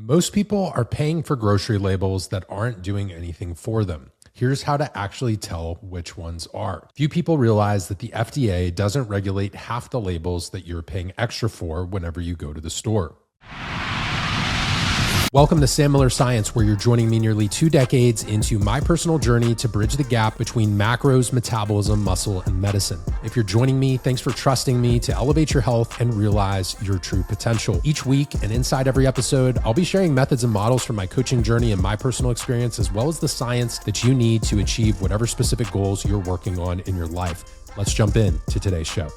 Most people are paying for grocery labels that aren't doing anything for them. Here's how to actually tell which ones are. Few people realize that the FDA doesn't regulate half the labels that you're paying extra for whenever you go to the store. Welcome to sammillerscience, where you're joining me nearly 2 decades into my personal journey to bridge the gap between macros, metabolism, muscle, and medicine. If you're joining me, thanks for trusting me to elevate your health and realize your true potential. Each week and inside every episode, I'll be sharing methods and models from my coaching journey and my personal experience, as well as the science that you need to achieve whatever specific goals you're working on in your life. Let's jump in to today's show.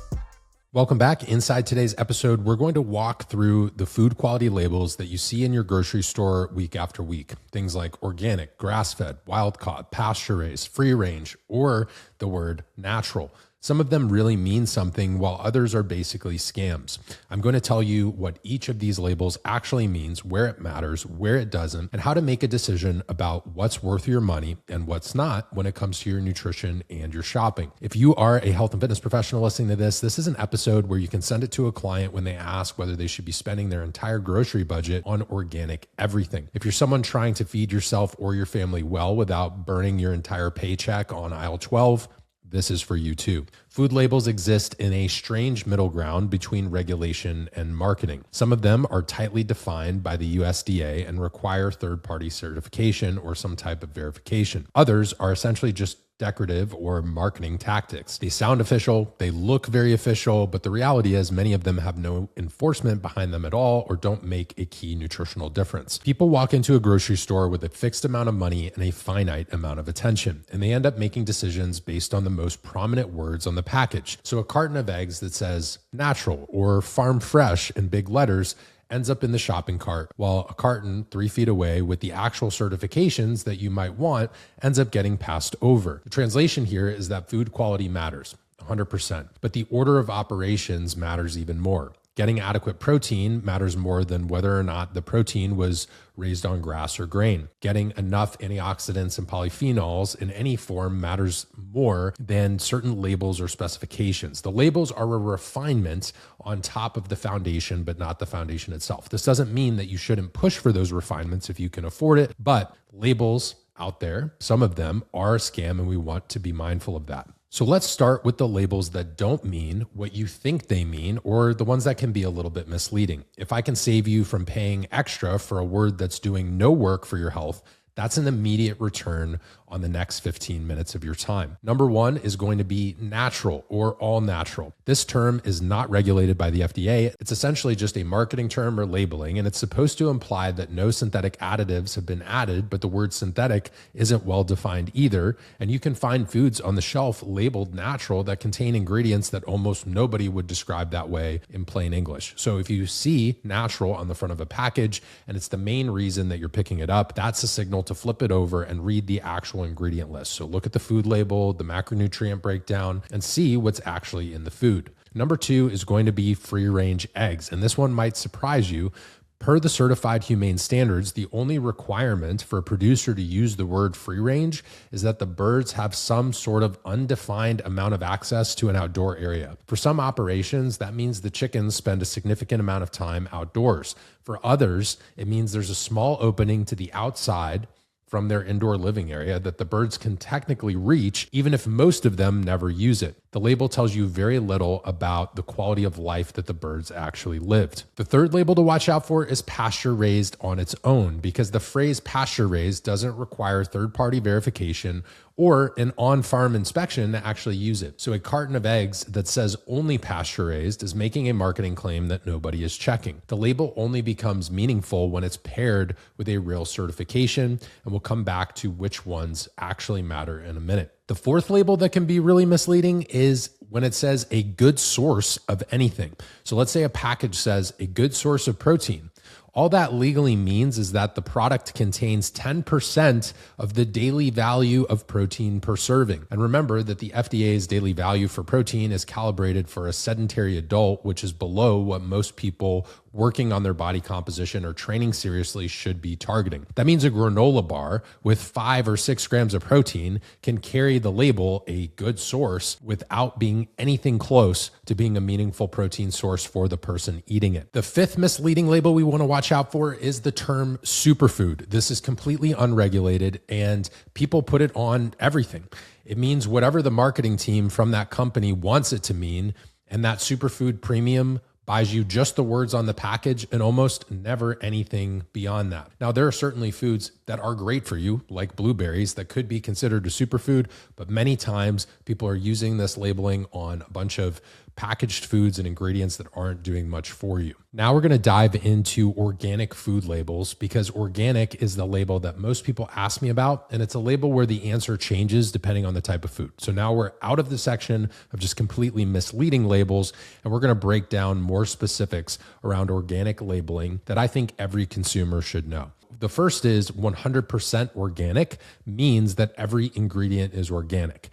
Welcome back. Inside today's episode, we're going to walk through the food quality labels that you see in your grocery store week after week. Things like organic, grass-fed, wild-caught, pasture-raised, free-range, or the word natural. Some of them really mean something, while others are basically scams. I'm going to tell you what each of these labels actually means, where it matters, where it doesn't, and how to make a decision about what's worth your money and what's not when it comes to your nutrition and your shopping. If you are a health and fitness professional listening to this, this is an episode where you can send it to a client when they ask whether they should be spending their entire grocery budget on organic everything. If you're someone trying to feed yourself or your family well without burning your entire paycheck on aisle 12, this is for you too. Food labels exist in a strange middle ground between regulation and marketing. Some of them are tightly defined by the USDA and require third-party certification or some type of verification. Others are essentially just decorative or marketing tactics. They sound official, they look very official, but the reality is many of them have no enforcement behind them at all or don't make a key nutritional difference. People walk into a grocery store with a fixed amount of money and a finite amount of attention, and they end up making decisions based on the most prominent words on the package. So a carton of eggs that says natural or farm fresh in big letters ends up in the shopping cart, while a carton 3 feet away with the actual certifications that you might want ends up getting passed over. The translation here is that food quality matters 100%, but the order of operations matters even more. Getting adequate protein matters more than whether or not the protein was raised on grass or grain. Getting enough antioxidants and polyphenols in any form matters more than certain labels or specifications. The labels are a refinement on top of the foundation, but not the foundation itself. This doesn't mean that you shouldn't push for those refinements if you can afford it, but labels out there, some of them are a scam, and we want to be mindful of that. So let's start with the labels that don't mean what you think they mean, or the ones that can be a little bit misleading. If I can save you from paying extra for a word that's doing no work for your health, that's an immediate return on the next 15 minutes of your time. Number one is going to be natural or all natural. This term is not regulated by the FDA. It's essentially just a marketing term or labeling, and it's supposed to imply that no synthetic additives have been added, but the word synthetic isn't well defined either. And you can find foods on the shelf labeled natural that contain ingredients that almost nobody would describe that way in plain English. So if you see natural on the front of a package and it's the main reason that you're picking it up, that's a signal to flip it over and read the actual ingredient list. So look at the food label, the macronutrient breakdown, and see what's actually in the food. Number two is going to be free-range eggs. And this one might surprise you. Per the certified humane standards, the only requirement for a producer to use the word free range is that the birds have some sort of undefined amount of access to an outdoor area. For some operations, that means the chickens spend a significant amount of time outdoors. For others, it means there's a small opening to the outside from their indoor living area that the birds can technically reach, even if most of them never use it. The label tells you very little about the quality of life that the birds actually lived. The third label to watch out for is pasture-raised on its own, because the phrase pasture-raised doesn't require third-party verification or an on-farm inspection to actually use it. So a carton of eggs that says only pasture-raised is making a marketing claim that nobody is checking. The label only becomes meaningful when it's paired with a real certification, and we'll come back to which ones actually matter in a minute. The fourth label that can be really misleading is when it says a good source of anything. So let's say a package says a good source of protein. All that legally means is that the product contains 10% of the daily value of protein per serving. And remember that the FDA's daily value for protein is calibrated for a sedentary adult, which is below what most people working on their body composition or training seriously should be targeting. That means a granola bar with 5 or 6 grams of protein can carry the label a good source without being anything close to being a meaningful protein source for the person eating it. The fifth misleading label we want to watch watch out for is the term superfood. This is completely unregulated and people put it on everything. It means whatever the marketing team from that company wants it to mean, and that superfood premium buys you just the words on the package and almost never anything beyond that. Now, there are certainly foods that are great for you, like blueberries, that could be considered a superfood, but many times people are using this labeling on a bunch of packaged foods and ingredients that aren't doing much for you. Now we're going to dive into organic food labels, because organic is the label that most people ask me about, and it's a label where the answer changes depending on the type of food. So now we're out of the section of just completely misleading labels, and we're going to break down more specifics around organic labeling that I think every consumer should know. The first is 100% organic means that every ingredient is organic.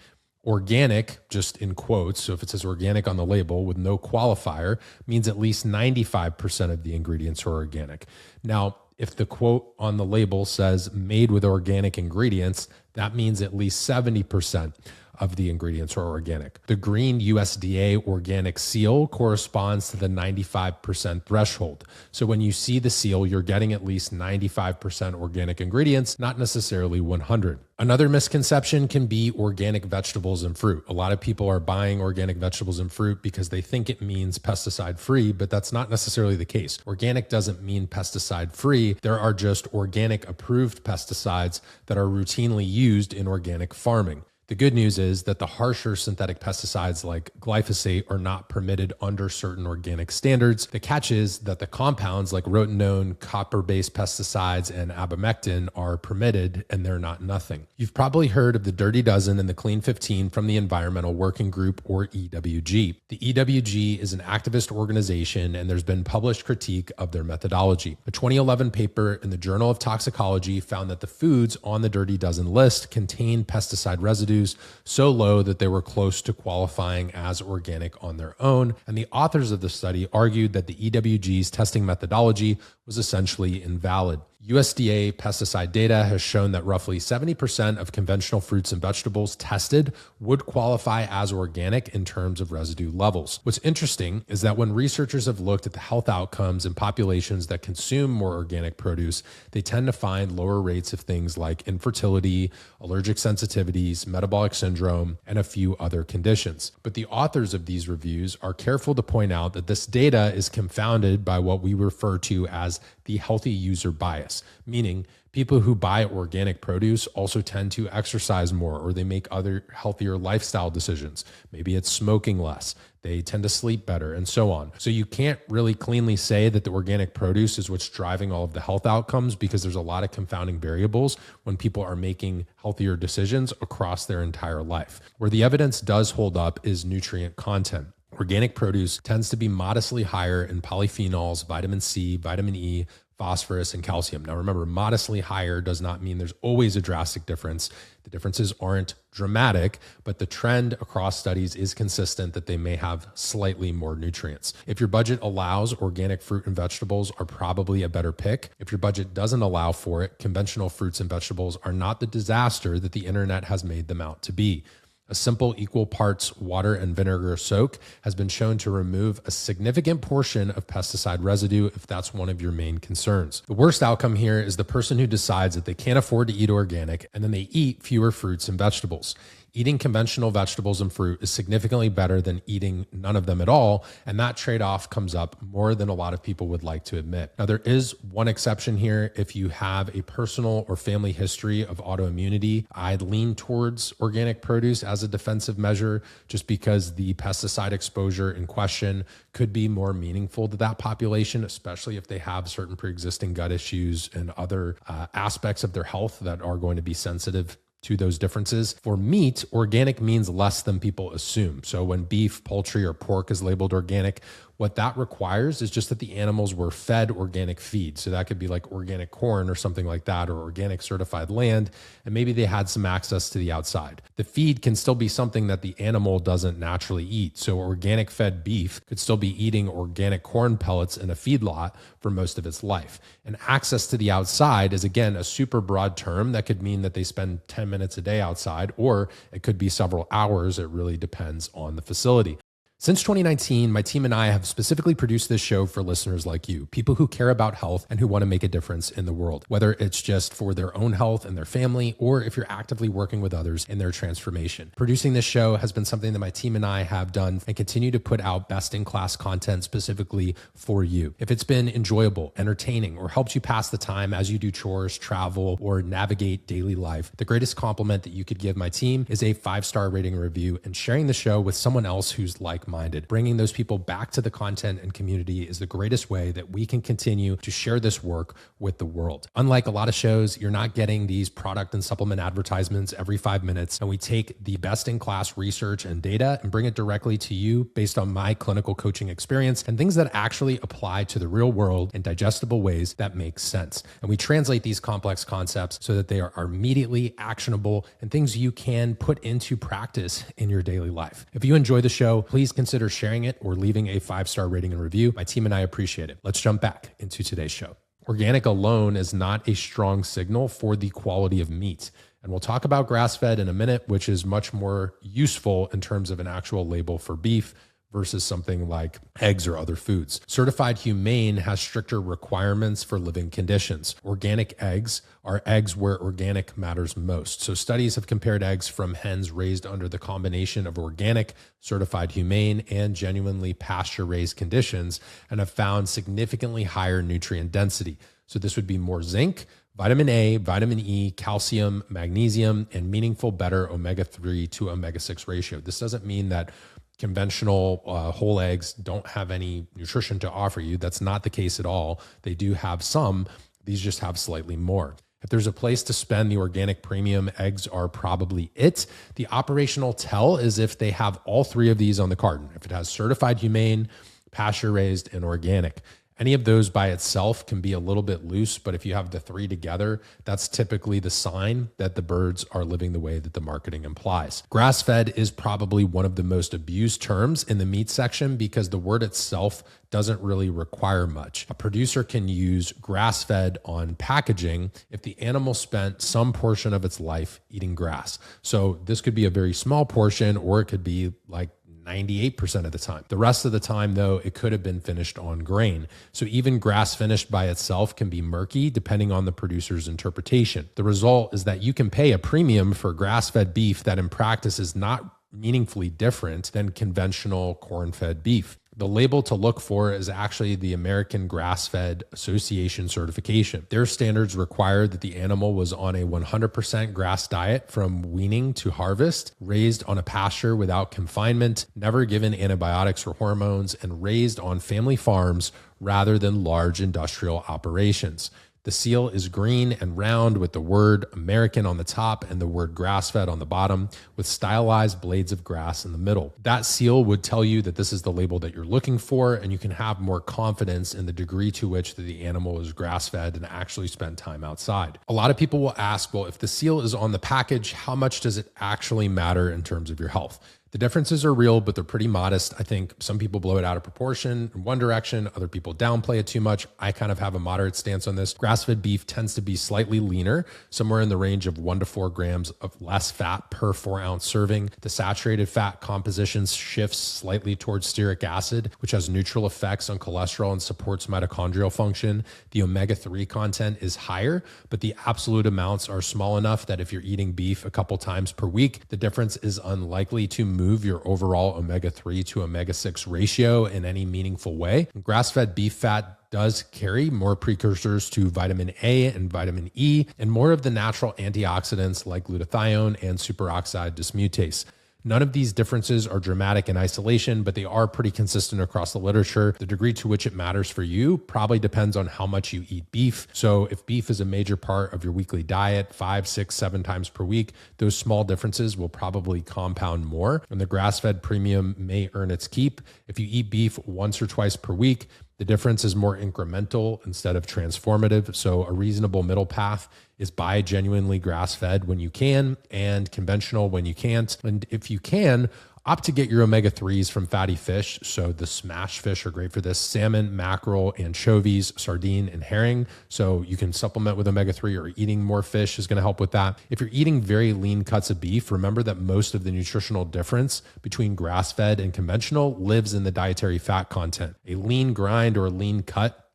Organic, just in quotes, so if it says organic on the label with no qualifier, means at least 95% of the ingredients are organic. Now, if the quote on the label says made with organic ingredients, that means at least 70% of the ingredients are organic. The green USDA organic seal corresponds to the 95% threshold. So when you see the seal, you're getting at least 95% organic ingredients, not necessarily 100. Another misconception can be organic vegetables and fruit. A lot of people are buying organic vegetables and fruit because they think it means pesticide free, but that's not necessarily the case. Organic doesn't mean pesticide free. There are just organic approved pesticides that are routinely used in organic farming. The good news is that the harsher synthetic pesticides like glyphosate are not permitted under certain organic standards. The catch is that the compounds like rotenone, copper-based pesticides, and abamectin are permitted, and they're not nothing. You've probably heard of the Dirty Dozen and the Clean 15 from the Environmental Working Group, or EWG. The EWG is an activist organization, and there's been published critique of their methodology. A 2011 paper in the Journal of Toxicology found that the foods on the Dirty Dozen list contain pesticide residues so low that they were close to qualifying as organic on their own. And the authors of the study argued that the EWG's testing methodology was essentially invalid. USDA pesticide data has shown that roughly 70% of conventional fruits and vegetables tested would qualify as organic in terms of residue levels. What's interesting is that when researchers have looked at the health outcomes in populations that consume more organic produce, they tend to find lower rates of things like infertility, allergic sensitivities, metabolic syndrome, and a few other conditions. But the authors of these reviews are careful to point out that this data is confounded by what we refer to as the healthy user bias, meaning people who buy organic produce also tend to exercise more, or they make other healthier lifestyle decisions. Maybe it's smoking less. They tend to sleep better, and so on. So you can't really cleanly say that the organic produce is what's driving all of the health outcomes, because there's a lot of confounding variables when people are making healthier decisions across their entire life. Where the evidence does hold up is nutrient content. Organic produce tends to be modestly higher in polyphenols, vitamin C, vitamin E, phosphorus, and calcium. Now remember, modestly higher does not mean there's always a drastic difference. The differences aren't dramatic, but the trend across studies is consistent that they may have slightly more nutrients. If your budget allows, organic fruit and vegetables are probably a better pick. If your budget doesn't allow for it, conventional fruits and vegetables are not the disaster that the internet has made them out to be. A simple equal parts water and vinegar soak has been shown to remove a significant portion of pesticide residue if that's one of your main concerns. The worst outcome here is the person who decides that they can't afford to eat organic and then they eat fewer fruits and vegetables. Eating conventional vegetables and fruit is significantly better than eating none of them at all, and that trade-off comes up more than a lot of people would like to admit. Now, there is one exception here. If you have a personal or family history of autoimmunity, I'd lean towards organic produce as a defensive measure, just because the pesticide exposure in question could be more meaningful to that population, especially if they have certain pre-existing gut issues and other aspects of their health that are going to be sensitive to those differences. For meat, organic means less than people assume. So when beef, poultry, or pork is labeled organic, what that requires is just that the animals were fed organic feed. So that could be like organic corn or something like that, or organic certified land, and maybe they had some access to the outside. The feed can still be something that the animal doesn't naturally eat. So organic fed beef could still be eating organic corn pellets in a feedlot for most of its life. And access to the outside is, again, a super broad term that could mean that they spend 10 minutes a day outside, or it could be several hours. It really depends on the facility. Since 2019, my team and I have specifically produced this show for listeners like you, people who care about health and who want to make a difference in the world, whether it's just for their own health and their family, or if you're actively working with others in their transformation. Producing this show has been something that my team and I have done and continue to put out best-in-class content specifically for you. If it's been enjoyable, entertaining, or helped you pass the time as you do chores, travel, or navigate daily life, the greatest compliment that you could give my team is a 5-star rating and review and sharing the show with someone else who's like-minded. Bringing those people back to the content and community is the greatest way that we can continue to share this work with the world. Unlike a lot of shows, you're not getting these product and supplement advertisements every 5 minutes, and we take the best-in-class research and data and bring it directly to you based on my clinical coaching experience and things that actually apply to the real world in digestible ways that make sense. And we translate these complex concepts so that they are immediately actionable and things you can put into practice in your daily life. If you enjoy the show, please consider sharing it or leaving a 5-star rating and review. My team and I appreciate it. Let's jump back into today's show. Organic alone is not a strong signal for the quality of meat. And we'll talk about grass-fed in a minute, which is much more useful in terms of an actual label for beef versus something like eggs or other foods. Certified humane has stricter requirements for living conditions. Organic eggs are eggs where organic matters most. So studies have compared eggs from hens raised under the combination of organic, certified humane, and genuinely pasture-raised conditions and have found significantly higher nutrient density. So this would be more zinc, vitamin A, vitamin E, calcium, magnesium, and meaningful better omega-3 to omega-6 ratio. This doesn't mean that conventional whole eggs don't have any nutrition to offer you. That's not the case at all. They do have some. These just have slightly more. If there's a place to spend the organic premium, eggs are probably it. The operational tell is if they have all three of these on the carton. If it has certified humane, pasture-raised, and organic. Any of those by itself can be a little bit loose, but if you have the three together, that's typically the sign that the birds are living the way that the marketing implies. Grass-fed is probably one of the most abused terms in the meat section because the word itself doesn't really require much. A producer can use grass-fed on packaging if the animal spent some portion of its life eating grass. So this could be a very small portion, or it could be like 98% of the time. The rest of the time, though, it could have been finished on grain. So even grass finished by itself can be murky depending on the producer's interpretation. The result is that you can pay a premium for grass-fed beef that in practice is not meaningfully different than conventional corn-fed beef. The label to look for is actually the American Grass-Fed Association certification. Their standards require that the animal was on a 100% grass diet from weaning to harvest, raised on a pasture without confinement, never given antibiotics or hormones, and raised on family farms rather than large industrial operations. The seal is green and round with the word American on the top and the word grass-fed on the bottom with stylized blades of grass in the middle. That seal would tell you that this is the label that you're looking for, and you can have more confidence in the degree to which the animal is grass-fed and actually spent time outside. A lot of people will ask, well, if the seal is on the package, how much does it actually matter in terms of your health? The differences are real, but they're pretty modest. I think some people blow it out of proportion in one direction. Other people downplay it too much. I kind of have a moderate stance on this. Grass-fed beef tends to be slightly leaner, somewhere in the range of 1 to 4 grams of less fat per 4-ounce serving. The saturated fat composition shifts slightly towards stearic acid, which has neutral effects on cholesterol and supports mitochondrial function. The omega-3 content is higher, but the absolute amounts are small enough that if you're eating beef a couple times per week, the difference is unlikely to move your overall omega-3 to omega-6 ratio in any meaningful way. Grass-fed beef fat does carry more precursors to vitamin A and vitamin E and more of the natural antioxidants like glutathione and superoxide dismutase. None of these differences are dramatic in isolation, but they are pretty consistent across the literature. The degree to which it matters for you probably depends on how much you eat beef. So if beef is a major part of your weekly diet, 5, 6, 7 times per week, those small differences will probably compound more, and the grass-fed premium may earn its keep. If you eat beef once or twice per week, the difference is more incremental instead of transformative. So a reasonable middle path is buy genuinely grass-fed when you can and conventional when you can't. And if you can, Opt to get your omega-3s from fatty fish. So the smash fish are great for this: salmon, mackerel, anchovies, sardine, and herring. So you can supplement with omega-3, or eating more fish is going to help with that. If you're eating very lean cuts of beef, remember that most of the nutritional difference between grass-fed and conventional lives in the dietary fat content. A lean grind or a lean cut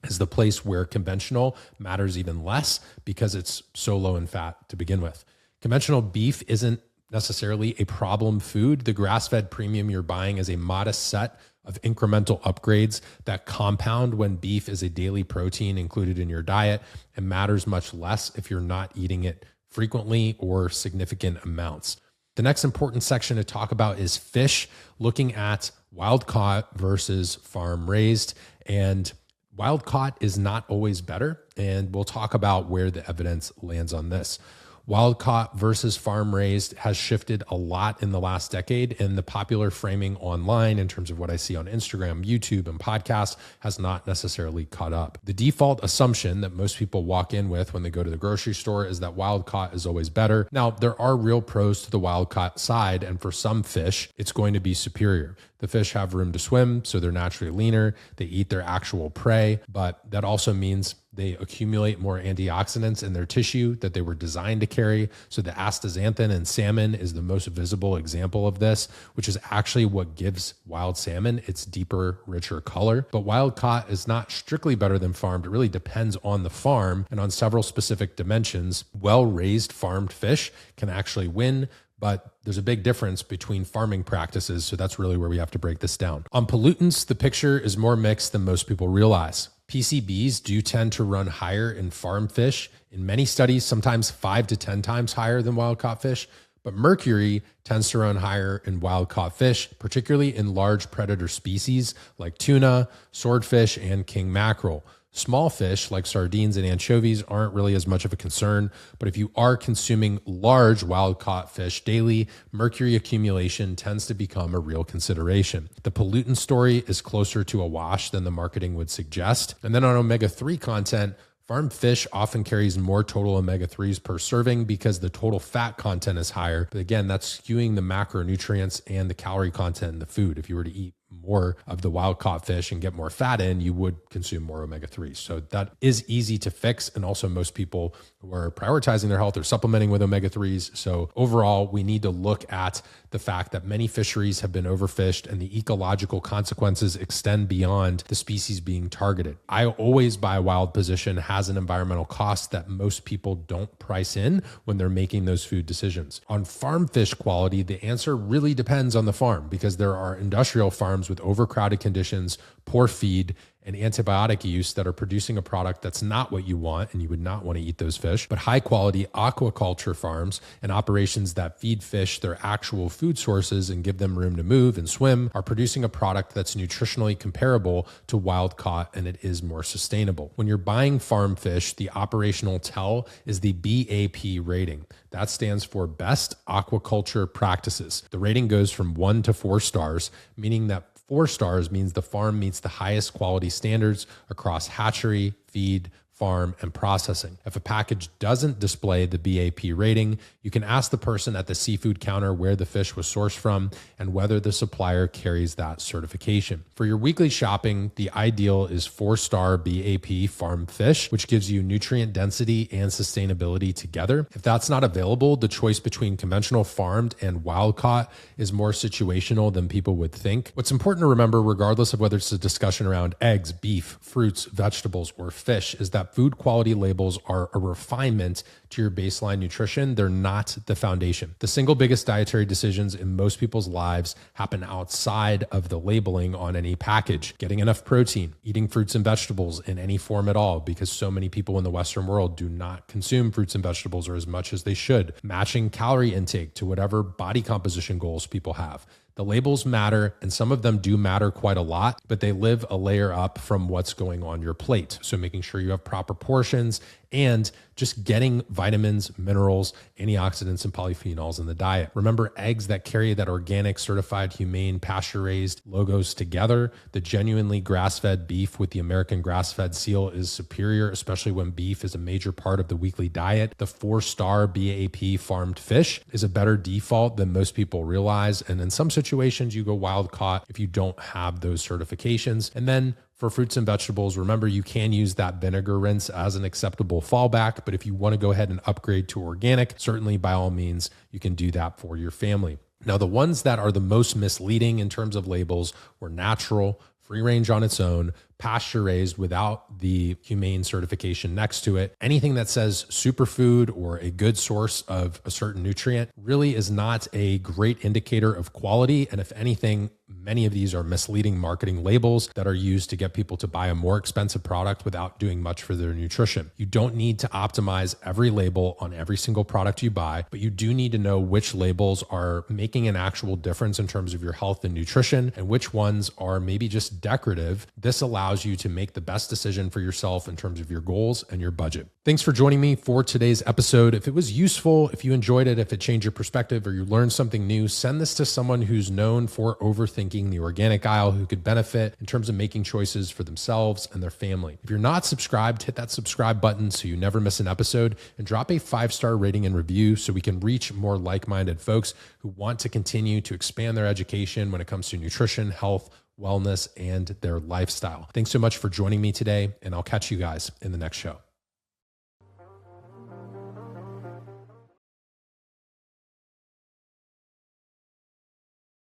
is the place where conventional matters even less because it's so low in fat to begin with. Conventional beef isn't necessarily a problem food. The grass-fed premium you're buying is a modest set of incremental upgrades that compound when beef is a daily protein included in your diet, and matters much less if you're not eating it frequently or significant amounts. The next important section to talk about is fish, looking at wild caught versus farm raised. And wild caught is not always better, and we'll talk about where the evidence lands on this. Wild caught versus farm raised has shifted a lot in the last decade, and the popular framing online in terms of what I see on Instagram, YouTube, and podcasts has not necessarily caught up. The default assumption that most people walk in with when they go to the grocery store is that wild caught is always better. Now, there are real pros to the wild caught side, and for some fish, it's going to be superior. The fish have room to swim, so they're naturally leaner. They eat their actual prey, but that also means they accumulate more antioxidants in their tissue that they were designed to carry. So the astaxanthin in salmon is the most visible example of this, which is actually what gives wild salmon its deeper, richer color. But wild caught is not strictly better than farmed. It really depends on the farm and on several specific dimensions. Well-raised farmed fish can actually win, but there's a big difference between farming practices. So that's really where we have to break this down. On pollutants, the picture is more mixed than most people realize. PCBs do tend to run higher in farm fish. In many studies, sometimes 5 to 10 times higher than wild caught fish. But mercury tends to run higher in wild caught fish, particularly in large predator species like tuna, swordfish, and king mackerel. Small fish like sardines and anchovies aren't really as much of a concern, but if you are consuming large wild-caught fish daily, mercury accumulation tends to become a real consideration. The pollutant story is closer to a wash than the marketing would suggest. And then on omega-3 content, farmed fish often carries more total omega-3s per serving because the total fat content is higher. But again, that's skewing the macronutrients and the calorie content in the food. If you were to eat more of the wild caught fish and get more fat in, you would consume more omega-3s. So that is easy to fix. And also most people who are prioritizing their health are supplementing with omega-3s. So overall, we need to look at the fact that many fisheries have been overfished and the ecological consequences extend beyond the species being targeted. I always buy a wild position has an environmental cost that most people don't price in when they're making those food decisions. On farm fish quality, the answer really depends on the farm because there are industrial farms with overcrowded conditions, poor feed, and antibiotic use that are producing a product that's not what you want, and you would not want to eat those fish. But high quality aquaculture farms and operations that feed fish their actual food sources and give them room to move and swim are producing a product that's nutritionally comparable to wild caught, and it is more sustainable. When you're buying farm fish, the operational tell is the BAP rating. That stands for Best Aquaculture Practices. The rating goes from 1 to 4 stars, meaning that 4 stars means the farm meets the highest quality standards across hatchery, feed, farm, and processing. If a package doesn't display the BAP rating, you can ask the person at the seafood counter where the fish was sourced from and whether the supplier carries that certification. For your weekly shopping, the ideal is 4-star BAP farm fish, which gives you nutrient density and sustainability together. If that's not available, the choice between conventional farmed and wild caught is more situational than people would think. What's important to remember, regardless of whether it's a discussion around eggs, beef, fruits, vegetables, or fish, is that food quality labels are a refinement to your baseline nutrition. They're not the foundation. The single biggest dietary decisions in most people's lives happen outside of the labeling on any package. Getting enough protein, eating fruits and vegetables in any form at all, because so many people in the Western world do not consume fruits and vegetables or as much as they should. Matching calorie intake to whatever body composition goals people have. The labels matter, and some of them do matter quite a lot, but they live a layer up from what's going on your plate. So making sure you have proper portions and just getting vitamins, minerals, antioxidants, and polyphenols in the diet. Remember, eggs that carry that organic, certified, humane, pasture-raised logos together. The genuinely grass-fed beef with the American grass-fed seal is superior, especially when beef is a major part of the weekly diet. The 4-star BAP farmed fish is a better default than most people realize. And in some situations, you go wild caught if you don't have those certifications. And then for fruits and vegetables, remember, you can use that vinegar rinse as an acceptable fallback, but if you want to go ahead and upgrade to organic, certainly by all means, you can do that for your family. Now, the ones that are the most misleading in terms of labels were natural, free range on its own, pasture raised without the humane certification next to it. Anything that says superfood or a good source of a certain nutrient really is not a great indicator of quality. And if anything, many of these are misleading marketing labels that are used to get people to buy a more expensive product without doing much for their nutrition. You don't need to optimize every label on every single product you buy, but you do need to know which labels are making an actual difference in terms of your health and nutrition and which ones are maybe just decorative. This allows you to make the best decision for yourself in terms of your goals and your budget. Thanks for joining me for today's episode. If it was useful, if you enjoyed it, if it changed your perspective or you learned something new, send this to someone who's known for overthinking the organic aisle, who could benefit in terms of making choices for themselves and their family. If you're not subscribed, hit that subscribe button so you never miss an episode, and drop a 5-star rating and review so we can reach more like-minded folks who want to continue to expand their education when it comes to nutrition, health, wellness, and their lifestyle. Thanks so much for joining me today, and I'll catch you guys in the next show.